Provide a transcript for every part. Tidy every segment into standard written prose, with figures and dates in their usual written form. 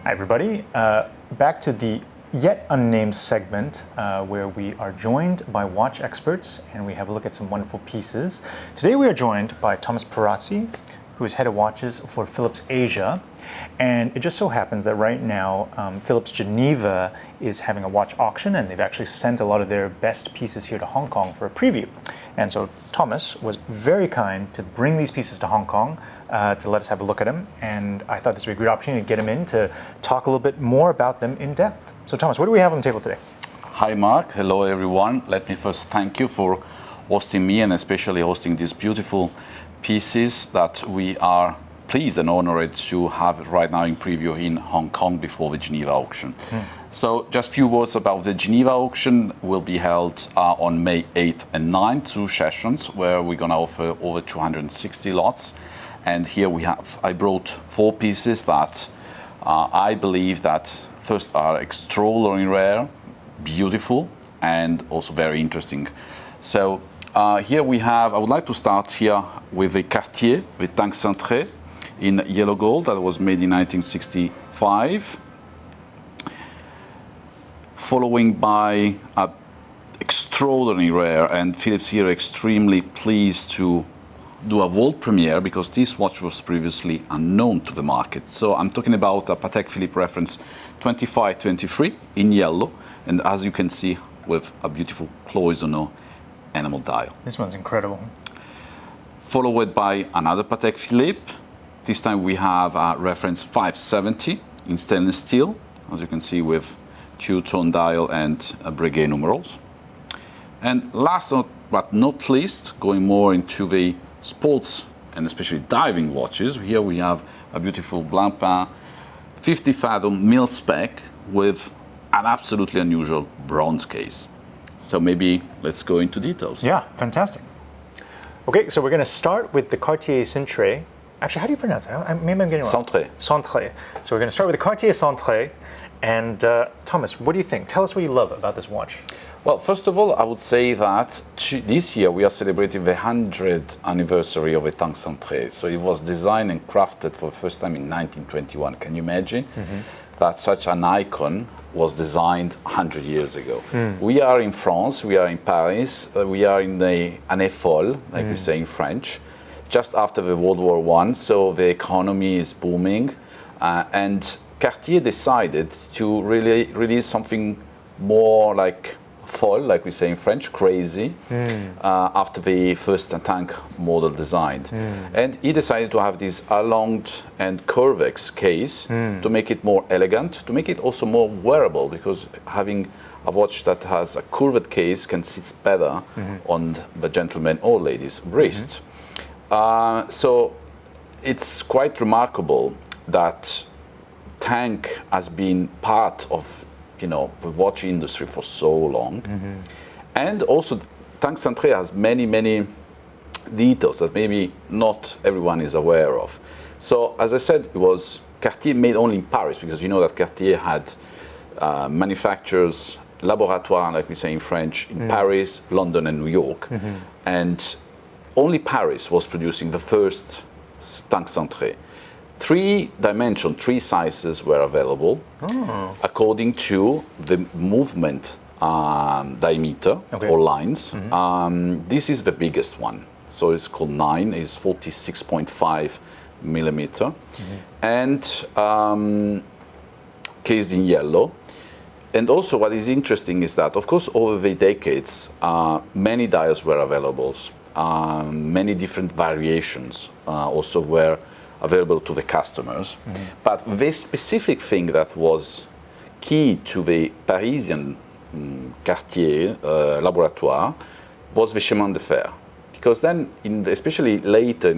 Hi, everybody. Back to the yet unnamed segment where we are joined by watch experts and we have a look at some wonderful pieces. Today we are joined by Thomas Perazzi, who is head of watches for Phillips Asia. And it just so happens that right now Phillips Geneva is having a watch auction, and they've actually sent a lot of their best pieces here to Hong Kong for a preview. And so Thomas was very kind to bring these pieces to Hong Kong to let us have a look at them. And I thought this would be a great opportunity to get him in to talk a little bit more about them in depth. So Thomas, what do we have on the table today? Hi Mark, hello everyone. Let me first thank you for hosting me and especially hosting these beautiful pieces that we are pleased and honored to have right now in preview in Hong Kong before the Geneva auction. So just a few words about the Geneva auction. Will be held on May 8th and 9th, 2 sessions where we're going to offer over 260 lots. And here I brought 4 pieces that I believe that first are extraordinarily rare, beautiful, and also very interesting. So here I would like to start here with a Cartier, with Tank Cintrée in yellow gold that was made in 1965. Following by a extraordinarily rare, and Philips here extremely pleased to do a world premiere because this watch was previously unknown to the market. So I'm talking about a Patek Philippe reference 2523 in yellow, and as you can see with a beautiful cloisonné enamel dial. This one's incredible. Followed by another Patek Philippe. This time we have a reference 570 in stainless steel, as you can see with two-tone dial and Breguet numerals. And last but not least, going more into the sports and especially diving watches, here we have a beautiful Blancpain 50 fathom Milspec with an absolutely unusual bronze case. So maybe let's go into details. Yeah, fantastic. Okay, so we're going to start with the Cartier Cintrée. Actually, how do you pronounce it? Maybe I'm getting it wrong. Cintrée. Cintrée. So we're going to start with the Cartier Cintrée. And Thomas, what do you think? Tell us what you love about this watch. Well, first of all, I would say that this year we are celebrating the 100th anniversary of the Tank Cintrée. So it was designed and crafted for the first time in 1921. Can you imagine that such an icon was designed 100 years ago? We are in France, we are in Paris, we are in the année folle, like we say in French, just after the World War I. So the economy is booming, and Cartier decided to really release something more like folle, like we say in French, crazy, after the first tank model designed. And he decided to have this allonged and curvex case to make it more elegant, to make it also more wearable, because having a watch that has a curved case can sit better on the gentleman or ladies' wrists. So it's quite remarkable that Tank has been part of the watch industry for so long. And also Tank Cintrée has many details that maybe not everyone is aware of. So as I said, it was Cartier made only in Paris, because you know that Cartier had manufacturers, laboratoires, like we say in French, in Paris, London and New York. And only Paris was producing the first Tank Cintrée. 3 dimensions, 3 sizes were available according to the movement diameter or lines. This is the biggest one. So it's called 9, it's 46.5 millimeter, and cased in yellow. And also what is interesting is that, of course, over the decades, many dials were available. Many different variations also were available to the customers. But the specific thing that was key to the Parisian Cartier laboratoire was the chemin de fer. Because then, especially later,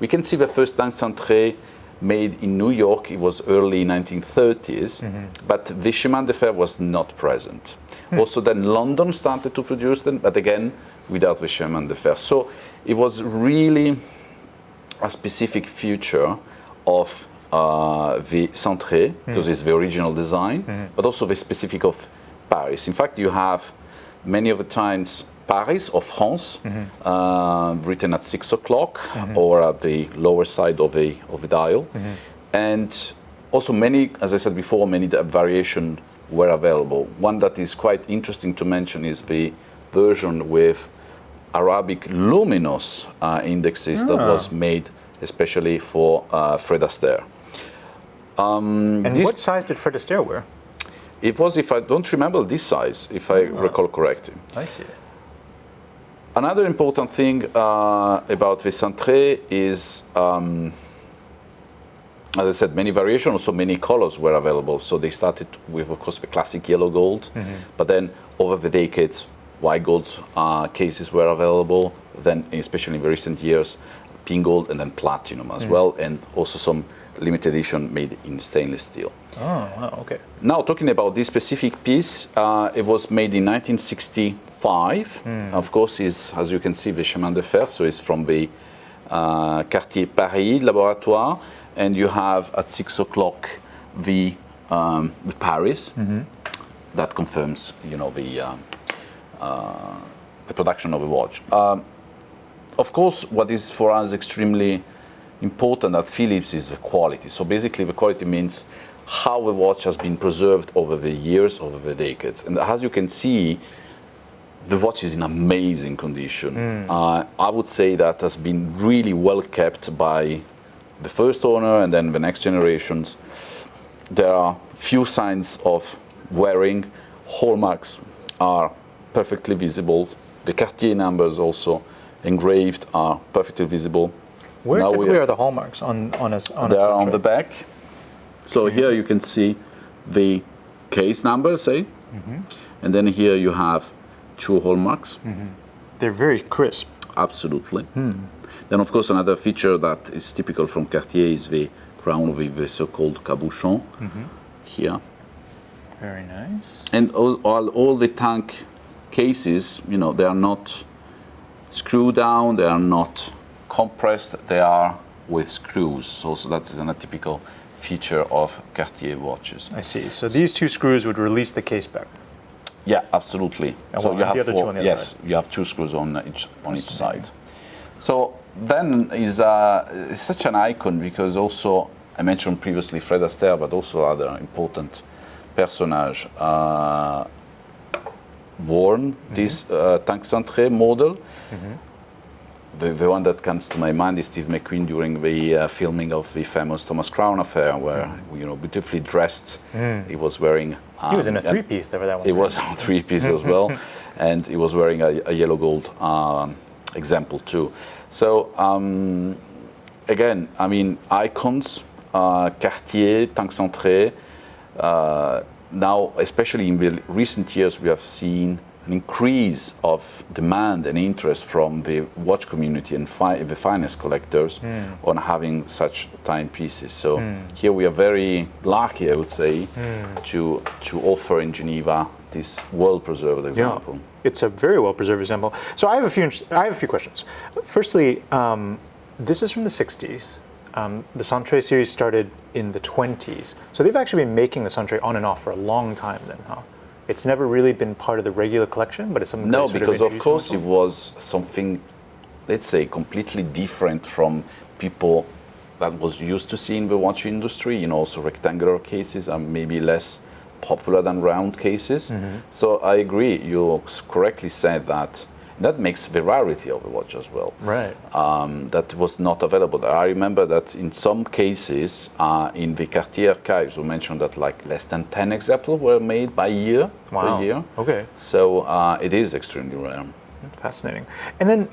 we can see the first Tank Cintrée made in New York. It was early 1930s, but the chemin de fer was not present. Also then London started to produce them, but again, without the chemin de fer. So it was really a specific feature of the Cintrée, because it's the original design, but also the specific of Paris. In fact, you have many of the times Paris or France written at 6 o'clock or at the lower side of the dial. And Also many, as I said before, many variations were available. One that is quite interesting to mention is the version with Arabic luminous indexes that was made especially for Fred Astaire. And what size did Fred Astaire wear? It was, if I don't remember this size, if I recall correctly. I see. Another important thing about the Cintrée is, as I said, many variations, also many colors were available. So they started with, of course, the classic yellow gold, but then over the decades, white gold cases were available. Then, especially in the recent years, pink gold and then platinum as well, and also some limited edition made in stainless steel. Oh, wow, okay. Now, talking about this specific piece, it was made in 1965. Of course, is, as you can see, the chemin de fer, so it's from the Cartier Paris laboratoire. And you have at 6 o'clock the Paris. That confirms, you know, the production of the watch. Of course, what is for us extremely important at Philips is the quality. So basically, the quality means how the watch has been preserved over the years, over the decades. And as you can see, the watch is in amazing condition. I would say that has been really well kept by the first owner and then the next generations. There are few signs of wearing. Hallmarks are perfectly visible. The Cartier numbers also engraved are perfectly visible. Where now typically are the hallmarks on a They are on the back. So here you can see the case number, say, and then here you have 2 hallmarks. They're very crisp. Absolutely. Then, of course, another feature that is typical from Cartier is the crown with the so-called cabochon here. Very nice. And all the tank cases, you know, they are not screwed down, they are not compressed, they are with screws. So that is a typical feature of Cartier watches. I see. So these 2 screws would release the case back. Yeah, absolutely. And so you have the other 2 on the other side. Yes, you have 2 screws on each side. So then is such an icon because also I mentioned previously Fred Astaire, but also other important personage worn this Tank Cintrée model. The one that comes to my mind is Steve McQueen during the filming of the famous Thomas Crown affair, where you know, beautifully dressed, he was wearing. He was in a 3-piece there for that one. He was on 3-piece as well, and he was wearing a yellow gold example too. So again, I mean, icons, Cartier, Tank Cintrée. Now, especially in the recent years, we have seen an increase of demand and interest from the watch community and the finest collectors on having such timepieces. So here we are very lucky, I would say, to offer in Geneva this well-preserved example. Yeah, it's a very well-preserved example. So I have a few questions. Firstly, this is from the 60s. The Cintrée series started in the 20s. So they've actually been making the Cintrée on and off for a long time then, huh? It's never really been part of the regular collection, but it's something No, that sort because of of course it was something, let's say, completely different from people that was used to seeing the watch industry. You know, also rectangular cases are maybe less popular than round cases. So I agree, you correctly said that. That makes the rarity of the watch as well. Right. That was not available. I remember that in some cases, in the Cartier archives, we mentioned that like less than 10 examples were made per year. Okay. So it is extremely rare. Fascinating. And then,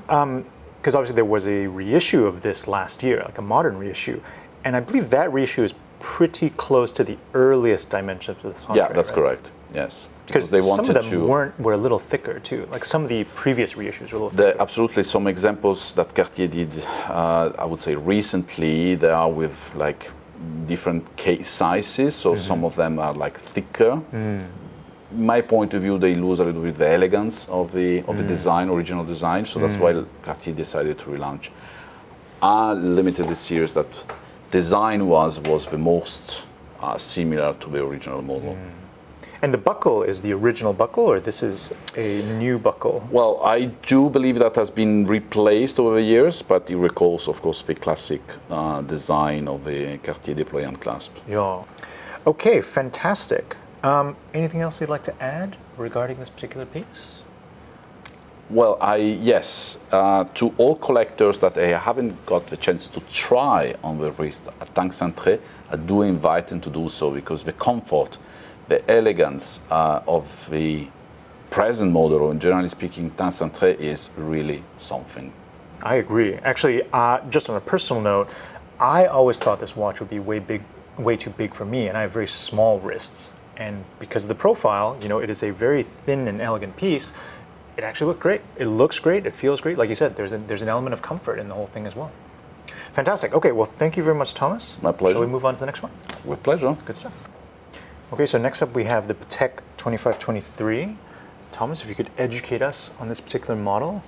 because obviously there was a reissue of this last year, like a modern reissue, and I believe that reissue is pretty close to the earliest dimensions of the Cintrée. Yeah, that's correct. Yes. Because they wanted some of them were a little thicker too. Like some of the previous reissues were a little thicker. There are absolutely some examples that Cartier did, I would say recently, they are with like different case sizes. So some of them are like thicker. In my point of view, they lose a little bit the elegance of the design, original design. So that's why Cartier decided to relaunch a limited series that design was the most similar to the original model. And the buckle is the original buckle, or this is a new buckle? Well, I do believe that has been replaced over the years, but it recalls, of course, the classic design of the Cartier déployant clasp. Yeah. Okay, fantastic. Anything else you'd like to add regarding this particular piece? Well, yes, to all collectors that I haven't got the chance to try on the wrist at Tank Cintrée, I do invite them to do so, because the comfort, the elegance of the present model, and generally speaking, Tank Cintrée is really something. I agree. Actually, just on a personal note, I always thought this watch would be way too big for me, and I have very small wrists. And because of the profile, it is a very thin and elegant piece. It actually looked great. It looks great. It feels great. Like you said, there's an element of comfort in the whole thing as well. Fantastic. Okay, well, thank you very much, Thomas. My pleasure. Shall we move on to the next one? With pleasure. Good stuff. Okay, so next up we have the Patek 2523. Thomas, if you could educate us on this particular model.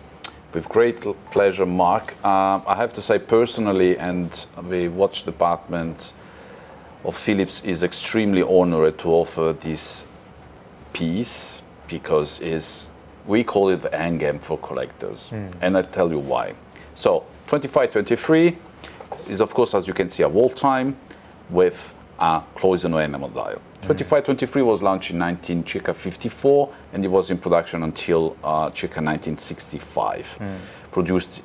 With great pleasure, Mark. I have to say personally, and the watch department of Phillips is extremely honored to offer this piece, because we call it the endgame for collectors. And I'll tell you why. So 2523 is, of course, as you can see, a Worldtime with a cloisonné enamel dial. 2523 was launched in circa 54, and it was in production until circa 1965. Produced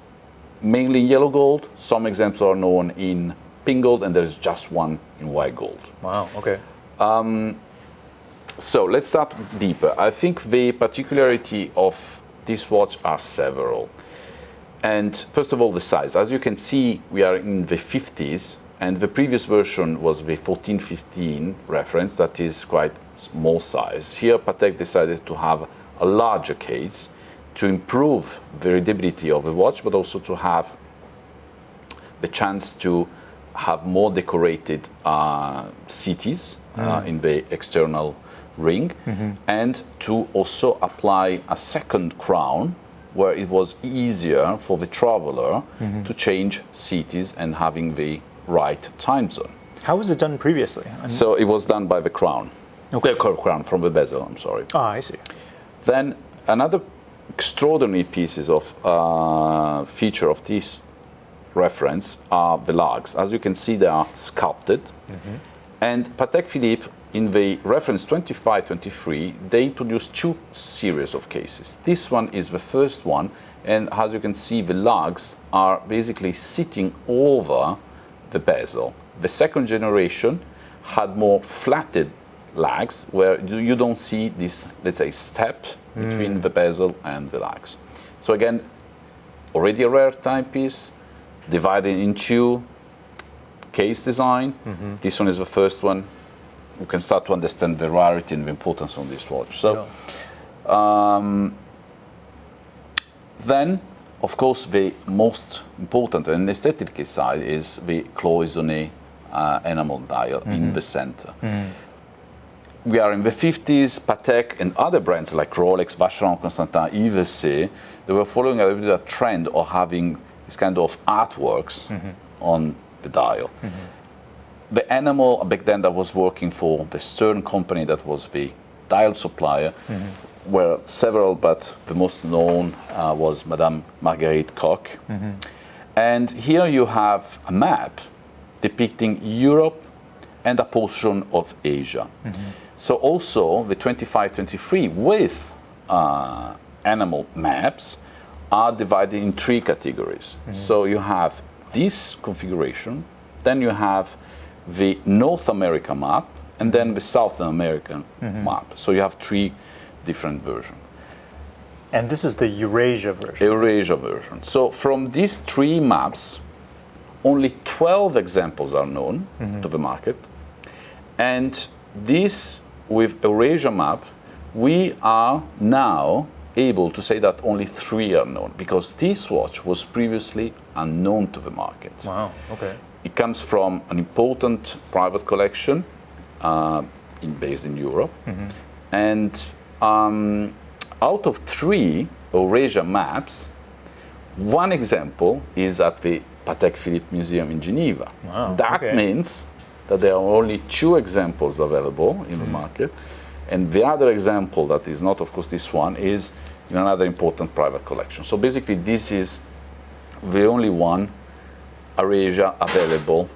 mainly in yellow gold. Some examples are known in pink gold, and there's just one in white gold. Wow, okay. So let's start deeper. I think the particularity of this watch are several. And first of all, the size. As you can see, we are in the 50s, and the previous version was the 1415 reference, that is quite small size. Here, Patek decided to have a larger case to improve the readability of the watch, but also to have the chance to have more decorated cities in the external ring, and to also apply a second crown where it was easier for the traveler to change cities and having the right time zone. How was it done previously? So it was done by the crown. Okay. The curved crown from the bezel, I'm sorry. Ah, I see. Then another extraordinary pieces of feature of this reference are the lugs. As you can see, they are sculpted. And Patek Philippe, in the reference 2523, they introduced two series of cases. This one is the first one, and as you can see, the lugs are basically sitting over the bezel. The second generation had more flatted lugs, where you don't see this, let's say, step between the bezel and the lugs. So again, already a rare timepiece, divided in two, case design. This one is the first one. You can start to understand the rarity and the importance of this watch. So, then, of course, the most important and aesthetic side is the cloisonné enamel dial in the center. We are in the 50s. Patek and other brands like Rolex, Vacheron Constantin, Yves, they were following a little bit of trend of having this kind of artworks on the dial. The enamel, back then, that was working for the Stern company, that was the dial supplier, were several, but the most known was Madame Marguerite Koch. And here you have a map depicting Europe and a portion of Asia. So also the 2523 with enamel maps are divided in three categories. So you have this configuration, then you have the North America map, and then the South American map. So you have three different versions. And this is the Eurasia version. Eurasia version. So from these three maps, only 12 examples are known to the market. And this, with Eurasia map, we are now able to say that only 3 are known, because this watch was previously unknown to the market. Wow, okay. It comes from an important private collection based in Europe. And out of 3 Eurasia maps, 1 example is at the Patek Philippe Museum in Geneva. Wow, that means that there are only 2 examples available in the market. And the other example that is not, of course, this one is in another important private collection. So basically, this is the only one Asia available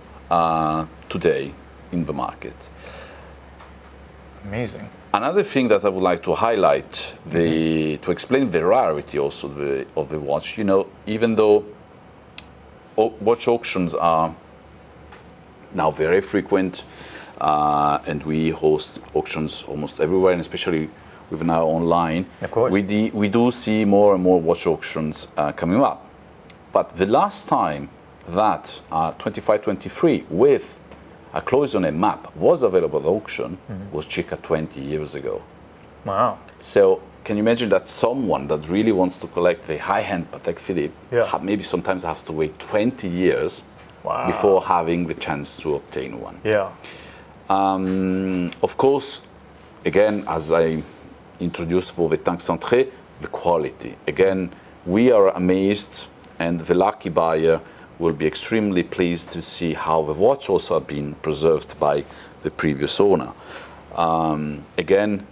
today in the market. Amazing. Another thing that I would like to highlight, to explain the rarity also of the watch, you know, even though watch auctions are now very frequent, and we host auctions almost everywhere, and especially with now online, of course, we do see more and more watch auctions coming up. But the last time that 25-23 with a cloisonné map was available at auction was circa 20 years ago. Wow. So can you imagine that someone that really wants to collect the high-end Patek Philippe maybe sometimes has to wait 20 years before having the chance to obtain one? Yeah. Of course, again, as I introduced for the Tank Cintrée, the quality. Again, we are amazed, and the lucky buyer will be extremely pleased to see how the watch also have been preserved by the previous owner. Again,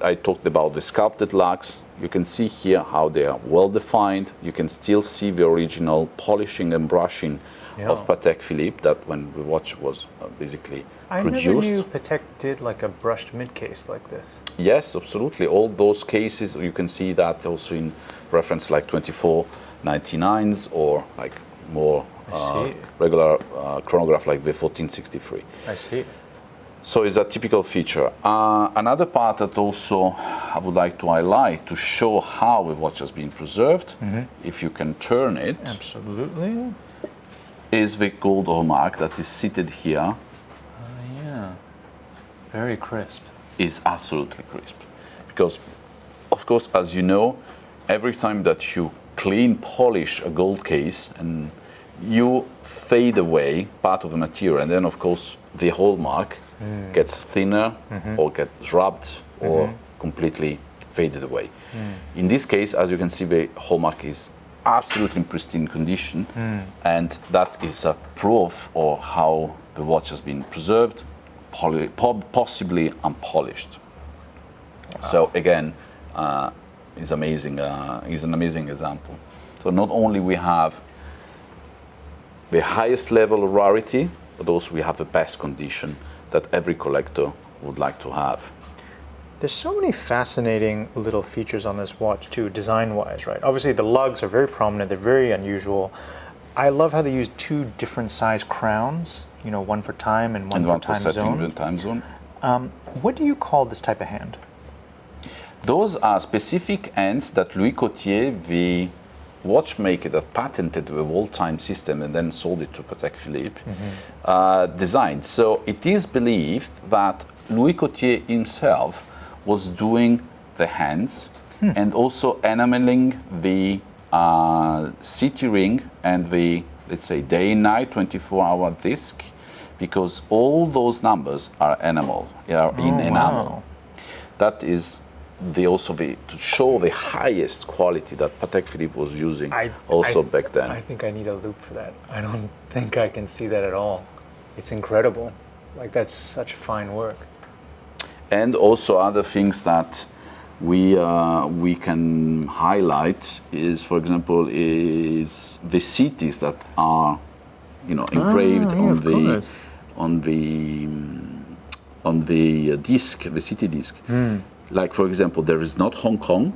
I talked about the sculpted lugs. You can see here how they are well defined. You can still see the original polishing and brushing of Patek Philippe that when the watch was basically produced. I never knew Patek did like a brushed mid-case like this. Yes, absolutely. All those cases, you can see that also in reference like 2499s or like more regular chronograph like the 1463. I see. So it's a typical feature. Another part that also I would like to highlight to show how the watch has been preserved, if you can turn it. Absolutely. Is the gold hallmark that is seated here. Yeah. Very crisp. Is absolutely crisp. Because, of course, as you know, every time that you clean polish a gold case and you fade away part of the material, and then of course the hallmark gets thinner or gets rubbed or completely faded away. In this case, as you can see, the hallmark is absolutely in pristine condition, and that is a proof of how the watch has been preserved, possibly unpolished. Wow. So again, is amazing. Is an amazing example. So not only we have the highest level of rarity, but also we have the best condition that every collector would like to have. There's so many fascinating little features on this watch too, design-wise, right? Obviously the lugs are very prominent, they're very unusual. I love how they use two different size crowns, you know, one for time and one for time zone. What do you call this type of hand? Those are specific hands that Louis Cotier, the watchmaker that patented the Worldtime system and then sold it to Patek Philippe, designed. So it is believed that Louis Cotier himself was doing the hands and also enameling the city ring and the, let's say, day and night 24-hour disc, because all those numbers are in enamel. Wow. That is to show the highest quality that Patek Philippe was using back then. I think I need a loop for that. I don't think I can see that at all. It's incredible. Like, that's such fine work. And also other things that we can highlight is, for example, is the cities that are, you know, engraved on the disc, the city disc. Like, for example, there is not Hong Kong,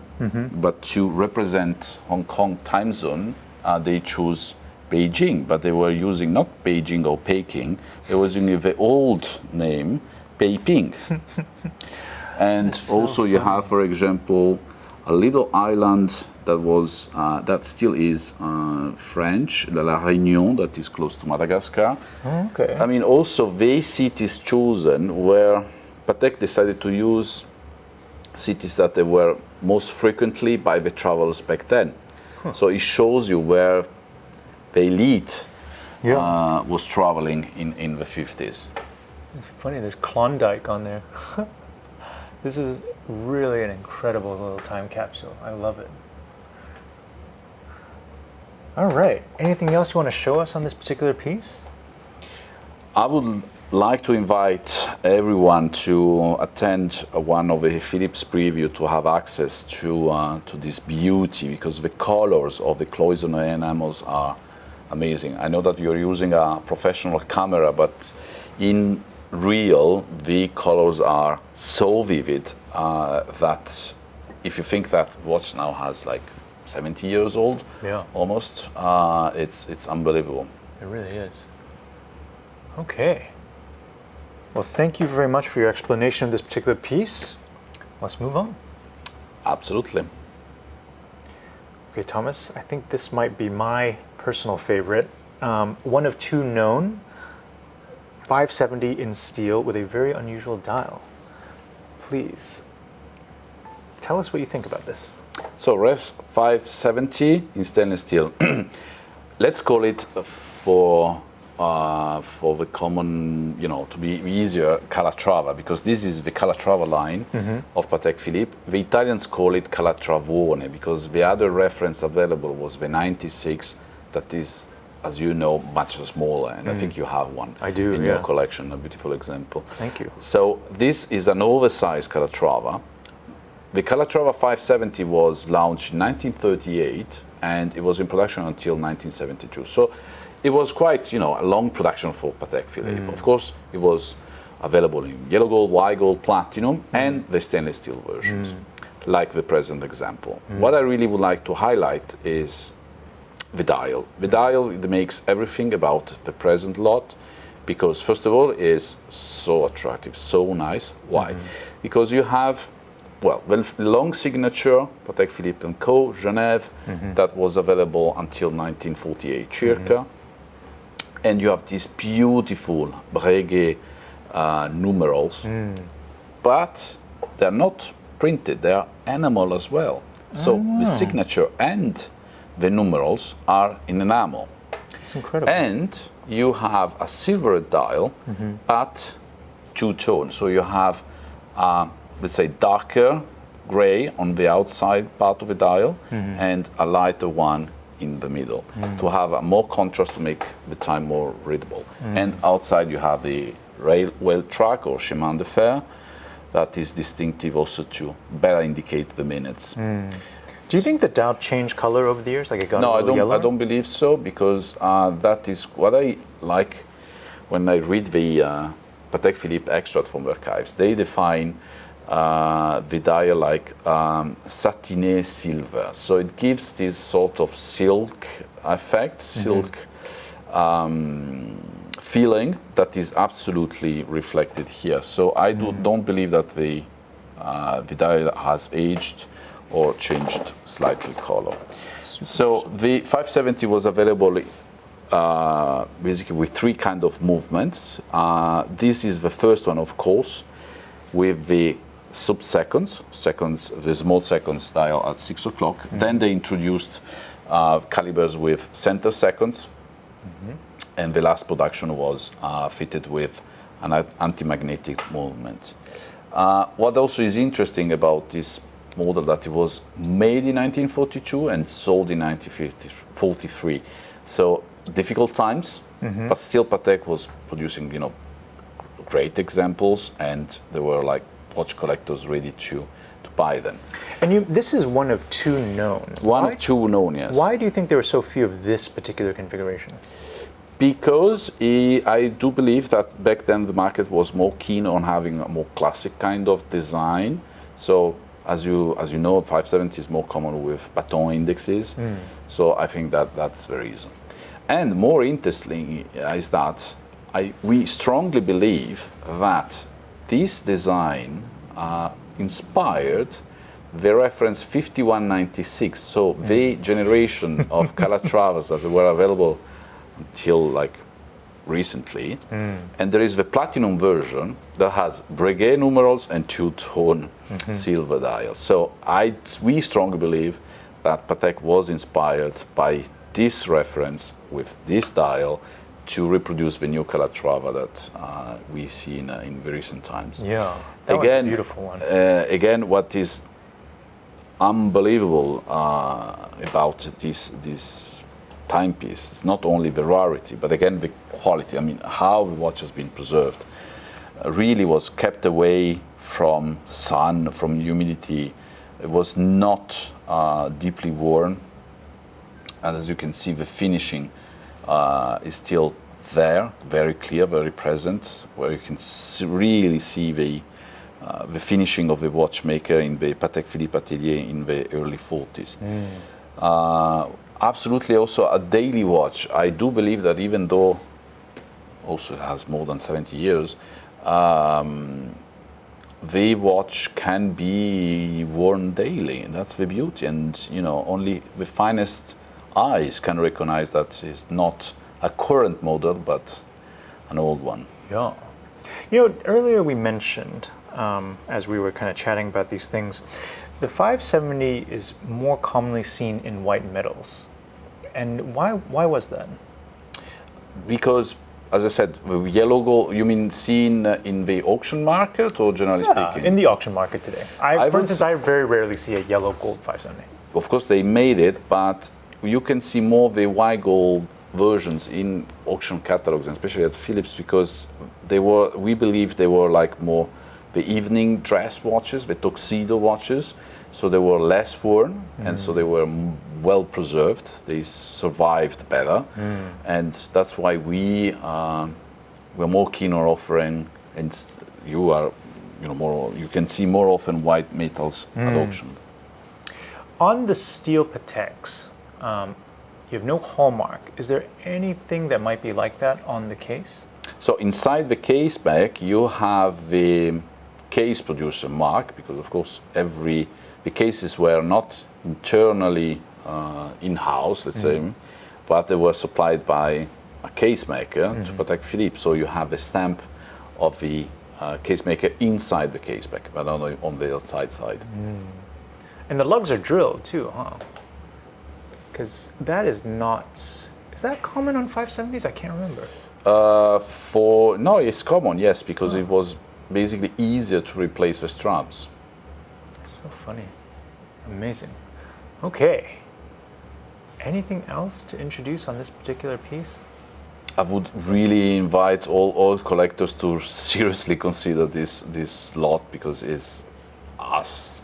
but to represent Hong Kong time zone, they choose Beijing, but they were using not Beijing or Peking, they were using the old name, Peiping. And also you have, for example, a little island that was, that still is French, La Réunion, that is close to Madagascar. Okay. I mean, also the cities chosen where Patek decided to use cities that they were most frequently by the travelers back then. So it shows you where the elite was traveling in the 50s. It's funny, there's Klondike on there. This is really an incredible little time capsule. I love it. All right, anything else you want to show us on this particular piece? I would like to invite everyone to attend one of the Phillips preview to have access to this beauty, because the colors of the cloisonné enamels are amazing. I know that you're using a professional camera, but in real, the colors are so vivid that if you think that watch now has like 70 years old, almost, it's unbelievable. It really is. Okay. Well, thank you very much for your explanation of this particular piece. Let's move on. Absolutely. Okay, Thomas, I think this might be my personal favorite. One of two known, 570 in steel with a very unusual dial. Please, tell us what you think about this. So Ref 570 in stainless steel. Let's call it for the common, to be easier, Calatrava, because this is the Calatrava line of Patek Philippe. The Italians call it Calatravone because the other reference available was the 96, that is, as you know, much smaller, and I think you have one. I do, in your collection, a beautiful example. Thank you. So this is an oversized Calatrava. The Calatrava 570 was launched in 1938, and it was in production until 1972. So it was quite, a long production for Patek Philippe. Of course, it was available in yellow gold, white gold, platinum, and the stainless steel versions, like the present example. What I really would like to highlight is the dial. The dial, it makes everything about the present lot, because first of all, it is so attractive, so nice. Why? Because you have, the long signature, Patek Philippe & Co., Geneva, that was available until 1948, circa. And you have these beautiful Breguet numerals, but they're not printed, they are enamel as well. So the signature and the numerals are in enamel. It's incredible. And you have a silver dial, but two tones. So you have, let's say, darker gray on the outside part of the dial and a lighter one in the middle to have a more contrast, to make the time more readable. And outside you have the railway track or chemin de fer that is distinctive also to better indicate the minutes. Do you think the dial changed color over the years? Like it got a little yellow? I don't believe so, because that is what I like when I read the Patek Philippe extract from archives. They define the dial like satiné silver. So it gives this sort of silk effect, silk feeling that is absolutely reflected here. So I don't believe that the dial has aged or changed slightly color. So the 570 was available basically with three kind of movements. This is the first one, of course, with the sub-seconds, the small seconds dial at 6 o'clock. Then they introduced calibers with center seconds, and the last production was fitted with an anti-magnetic movement. What also is interesting about this model, that it was made in 1942 and sold in 1943. So difficult times, but still Patek was producing, great examples, and there were like watch collectors ready to buy them. And this is one of two known. Of two known, yes. Why do you think there were so few of this particular configuration? Because I do believe that back then the market was more keen on having a more classic kind of design. So as you know, 570 is more common with baton indexes. So I think that's the reason. And more interesting is that we strongly believe that this design inspired the reference 5196. So the generation of Calatravas that were available until like recently, and there is the platinum version that has Breguet numerals and two-tone silver dials. So we strongly believe that Patek was inspired by this reference with this dial to reproduce the new Calatrava that we see in very recent times. Yeah, that was a beautiful one. Again, what is unbelievable about this timepiece, it's not only the rarity, but again the quality. I mean, how the watch has been preserved. really was kept away from sun, from humidity. It was not deeply worn. And as you can see, the finishing is still there, very clear, very present, where you can really see the finishing of the watchmaker in the Patek Philippe atelier in the early 40s. Absolutely also a daily watch. I do believe that even though also it has more than 70 years, the watch can be worn daily. That's the beauty, and only the finest eyes can recognize that it's not a current model, but an old one. Yeah. Earlier we mentioned, as we were kind of chatting about these things, the 570 is more commonly seen in white metals. And why was that? Because, as I said, the yellow gold, you mean seen in the auction market or generally speaking? In the auction market today. For instance, I very rarely see a yellow gold 570. Of course, they made it, but you can see more the white gold versions in auction catalogs, and especially at Philips, because we believe they were like more the evening dress watches, the tuxedo watches, so they were less worn, and so they were well preserved. They survived better, and that's why we're more keen on offering. And you are, you can see more often white metals at auction. On the steel Pateks, you have no hallmark. Is there anything that might be like that on the case? So inside the case back, you have the case producer mark, because of course the cases were not internally in-house, let's say, but they were supplied by a case maker to Patek Philippe. So you have the stamp of the case maker inside the case back, but on the outside side. And the lugs are drilled too, huh? Because that is that common on 570s? I can't remember. No, it's common, yes, because it was basically easier to replace the straps. So funny. Amazing. Okay. Anything else to introduce on this particular piece? I would really invite all collectors to seriously consider this lot, because it's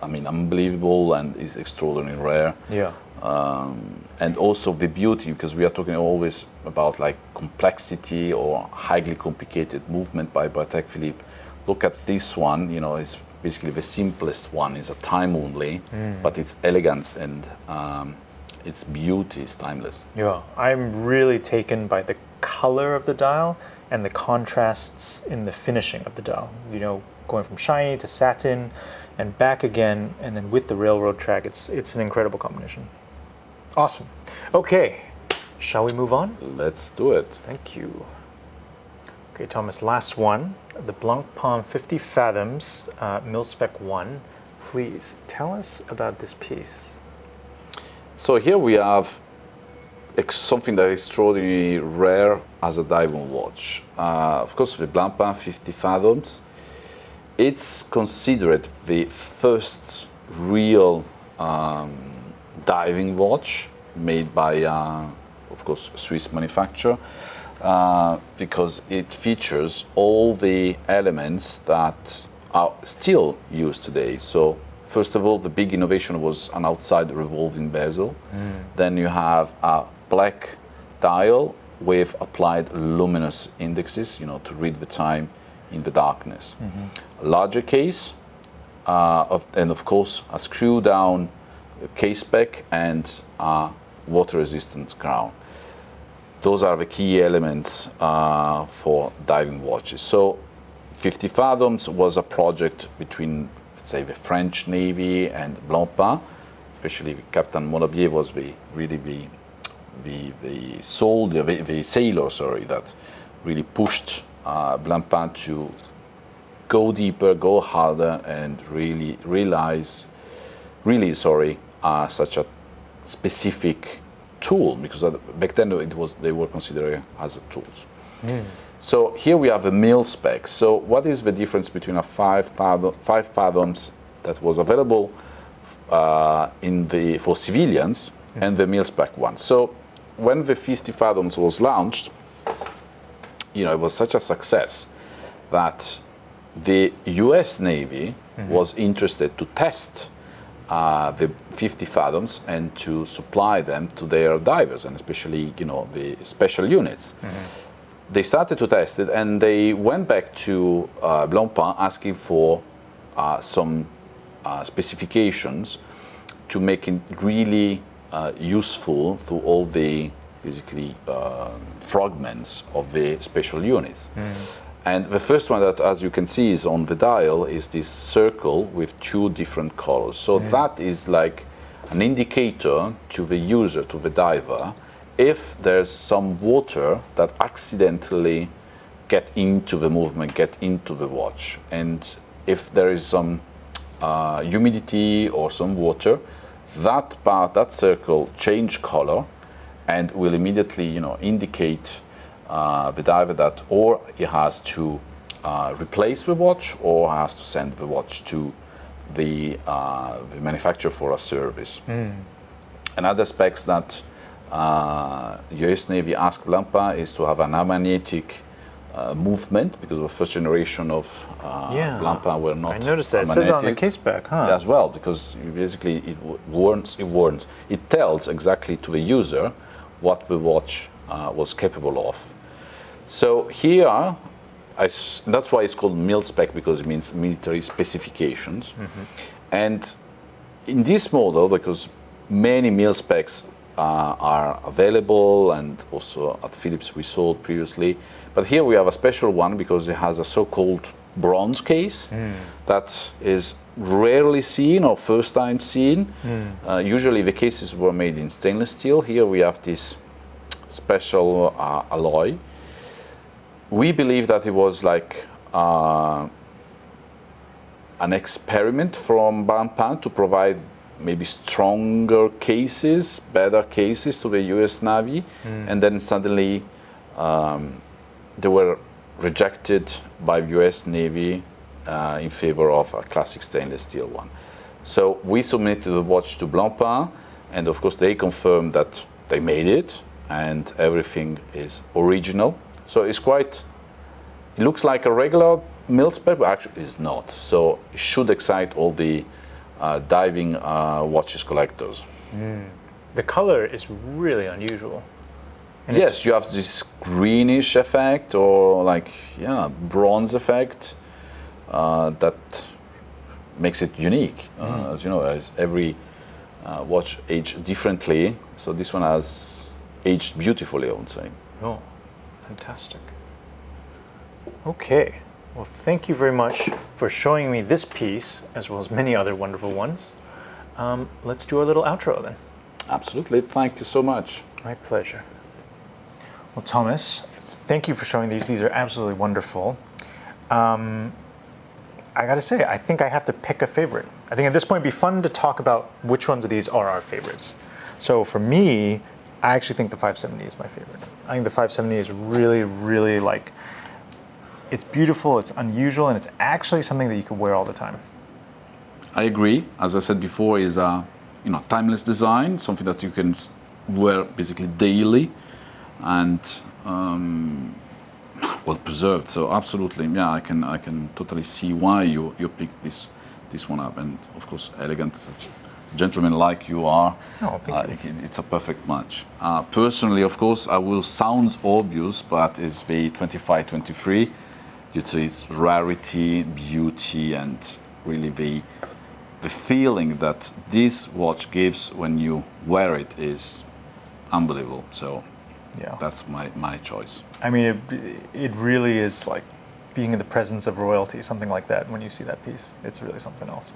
unbelievable and is extraordinarily rare. Yeah. And also the beauty, because we are talking always about like complexity or highly complicated movement by Patek Philippe. Look at this one, it's basically the simplest one. It's a time only, but its elegance and its beauty is timeless. Yeah, I'm really taken by the color of the dial and the contrasts in the finishing of the dial. Going from shiny to satin and back again, and then with the railroad track, it's an incredible combination. Awesome. Okay, shall we move on? Let's do it. Thank you. Okay, Thomas, last one, the Blancpain 50 Fathoms Milspec 1. Please tell us about this piece. So here we have something that is extraordinarily rare as a diving watch. Of course, the Blancpain 50 Fathoms, it's considered the first real diving watch made by, of course, a Swiss manufacturer, because it features all the elements that are still used today. So, first of all, the big innovation was an outside revolving bezel. Then you have a black dial with applied luminous indexes, to read the time in the darkness. A larger case, and of course, a screw-down case back and a water-resistant crown. Those are the key elements for diving watches. So 50 Fathoms was a project between, let's say, the French Navy and Blancpain. Especially Captain Monabier was the sailor, that really pushed Blancpain to go deeper, go harder, and really realize such a specific tool, because back then they were considered as tools. So here we have a Milspec. So what is the difference between a 5 fathoms that was available for civilians and the Milspec one? So when the 50 Fathoms was launched, it was such a success that the US Navy was interested to test the 50 fathoms and to supply them to their divers, and especially, the special units. They started to test it, and they went back to Blancpain asking for some specifications to make it really useful to all the basically fragments of the special units. And the first one that, as you can see, is on the dial is this circle with 2 different colors. So that is like an indicator to the user, to the diver, if there's some water that accidentally get into the movement, get into the watch. And if there is some humidity or some water, that part, that circle change color and will immediately, indicate the diver that or he has to replace the watch or has to send the watch to the manufacturer for a service. Another specs that US Navy asked Blancpain is to have an amagnetic movement, because the first generation of Blancpain were not. I noticed that. It says it on the case back, huh? As well, because basically it warns. It tells exactly to the user what the watch was capable of. So here, that's why it's called Milspec, because it means military specifications. And in this model, because many Milspecs are available, and also at Phillips we sold previously, but here we have a special one because it has a so-called bronze case that is rarely seen or first time seen. Usually the cases were made in stainless steel. Here we have this special alloy. We believe that it was like an experiment from Blancpain to provide maybe stronger cases, better cases to the US Navy, and then suddenly they were rejected by the US Navy in favor of a classic stainless steel one. So we submitted the watch to Blancpain, and of course they confirmed that they made it and everything is original. So it's quite, it looks like a regular Milspec, but actually it's not. So it should excite all the diving watches collectors. The color is really unusual. And yes, you have this greenish effect or bronze effect that makes it unique. As you know, as every watch aged differently, so this one has aged beautifully, I would say. Oh, fantastic. Okay, well, thank you very much for showing me this piece, as well as many other wonderful ones. Let's do our little outro then. Absolutely, thank you so much. My pleasure. Well, Thomas, thank you for showing these. These are absolutely wonderful. I gotta say, I think I have to pick a favorite. I think at this point it'd be fun to talk about which ones of these are our favorites. So for me, I actually think the 570 is my favorite. I think the 570 is really, really it's beautiful, it's unusual, and it's actually something that you can wear all the time. I agree. As I said before, is a timeless design, something that you can wear basically daily, and well preserved. So absolutely, yeah, I can totally see why you picked this one up, and of course, elegant, such a gentleman like you are. Oh, thank you. It's a perfect match. Personally, of course, I will sound obvious, but it's the 2523 due to its rarity, beauty, and really the feeling that this watch gives when you wear it is unbelievable. So yeah, that's my choice. I mean, it really is like being in the presence of royalty, something like that. When you see that piece, it's really something else.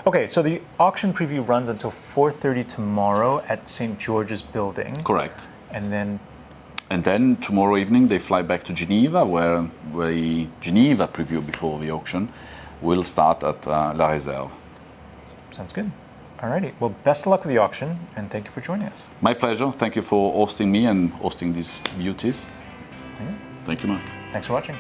Okay, so the auction preview runs until 4:30 tomorrow at St. George's Building. Correct. And then tomorrow evening they fly back to Geneva, where the Geneva preview before the auction will start at La Réserve. Sounds good. Alrighty. Well, best of luck with the auction, and thank you for joining us. My pleasure. Thank you for hosting me and hosting these beauties. Yeah. Thank you, Mark. Thanks for watching.